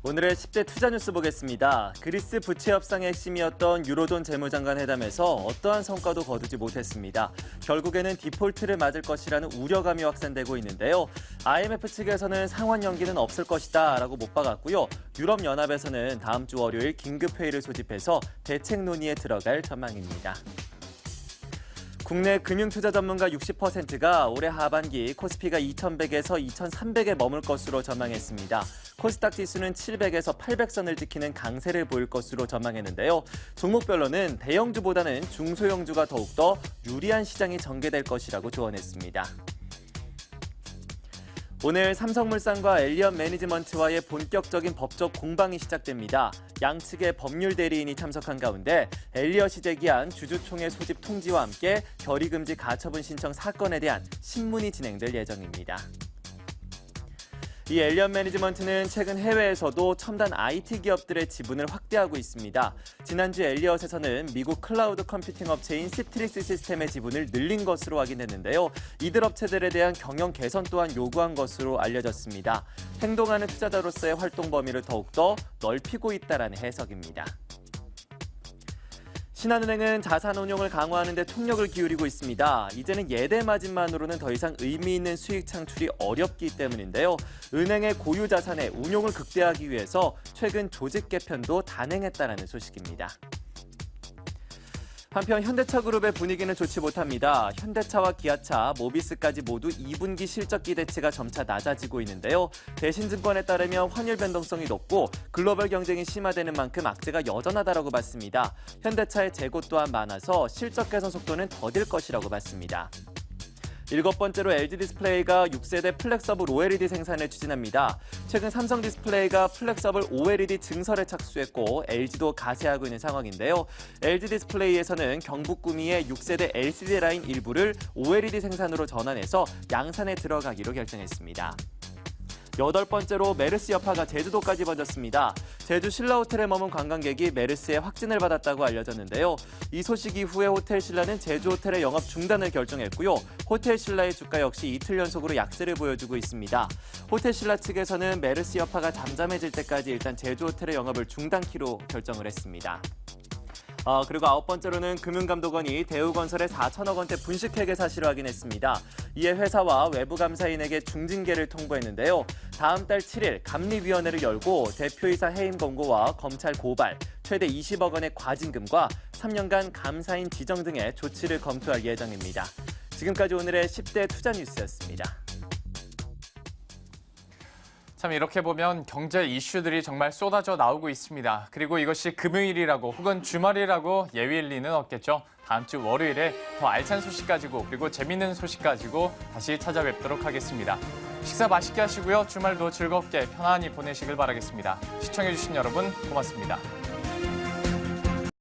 오늘의 10대 투자 뉴스 보겠습니다. 그리스 부채 협상의 핵심이었던 유로존 재무장관 회담에서 어떠한 성과도 거두지 못했습니다. 결국에는 디폴트를 맞을 것이라는 우려감이 확산되고 있는데요. IMF 측에서는 상환 연기는 없을 것이다 라고 못 박았고요. 유럽연합에서는 다음 주 월요일 긴급회의를 소집해서 대책 논의에 들어갈 전망입니다. 국내 금융투자 전문가 60%가 올해 하반기 코스피가 2100에서 2300에 머물 것으로 전망했습니다. 코스닥 지수는 700에서 800선을 지키는 강세를 보일 것으로 전망했는데요. 종목별로는 대형주보다는 중소형주가 더욱더 유리한 시장이 전개될 것이라고 조언했습니다. 오늘 삼성물산과 엘리엇 매니지먼트와의 본격적인 법적 공방이 시작됩니다. 양측의 법률 대리인이 참석한 가운데 엘리엇이 제기한 주주총회 소집 통지와 함께 결의금지 가처분 신청 사건에 대한 신문이 진행될 예정입니다. 이 엘리엇 매니지먼트는 최근 해외에서도 첨단 IT 기업들의 지분을 확대하고 있습니다. 지난주 엘리엇에서는 미국 클라우드 컴퓨팅 업체인 시트리스 시스템의 지분을 늘린 것으로 확인됐는데요. 이들 업체들에 대한 경영 개선 또한 요구한 것으로 알려졌습니다. 행동하는 투자자로서의 활동 범위를 더욱더 넓히고 있다는 해석입니다. 신한은행은 자산 운용을 강화하는 데 총력을 기울이고 있습니다. 이제는 예대 마진만으로는 더 이상 의미 있는 수익 창출이 어렵기 때문인데요. 은행의 고유 자산의 운용을 극대화하기 위해서 최근 조직 개편도 단행했다는 소식입니다. 한편 현대차그룹의 분위기는 좋지 못합니다. 현대차와 기아차, 모비스까지 모두 2분기 실적 기대치가 점차 낮아지고 있는데요. 대신증권에 따르면 환율 변동성이 높고 글로벌 경쟁이 심화되는 만큼 악재가 여전하다고 봤습니다. 현대차의 재고 또한 많아서 실적 개선 속도는 더딜 것이라고 봤습니다. 7번째로 LG디스플레이가 6세대 플렉서블 OLED 생산을 추진합니다. 최근 삼성디스플레이가 플렉서블 OLED 증설에 착수했고 LG도 가세하고 있는 상황인데요. LG디스플레이에서는 경북 구미의 6세대 LCD 라인 일부를 OLED 생산으로 전환해서 양산에 들어가기로 결정했습니다. 8번째로 메르스 여파가 제주도까지 번졌습니다. 제주 신라호텔에 머문 관광객이 메르스의 확진을 받았다고 알려졌는데요. 이 소식 이후에 호텔 신라는 제주 호텔의 영업 중단을 결정했고요. 호텔 신라의 주가 역시 이틀 연속으로 약세를 보여주고 있습니다. 호텔 신라 측에서는 메르스 여파가 잠잠해질 때까지 일단 제주 호텔의 영업을 중단키로 결정을 했습니다. 그리고 9번째로는 금융감독원이 대우건설의 4천억 원대 분식회계 사실을 확인했습니다. 이에 회사와 외부 감사인에게 중징계를 통보했는데요. 다음 달 7일 감리위원회를 열고 대표이사 해임 권고와 검찰 고발, 최대 20억 원의 과징금과 3년간 감사인 지정 등의 조치를 검토할 예정입니다. 지금까지 오늘의 10대 투자 뉴스였습니다. 참 이렇게 보면 경제 이슈들이 정말 쏟아져 나오고 있습니다. 그리고 이것이 금요일이라고 혹은 주말이라고 예외일 리는 없겠죠. 다음 주 월요일에 더 알찬 소식 가지고 그리고 재밌는 소식 가지고 다시 찾아뵙도록 하겠습니다. 식사 맛있게 하시고요. 주말도 즐겁게 편안히 보내시길 바라겠습니다. 시청해주신 여러분 고맙습니다.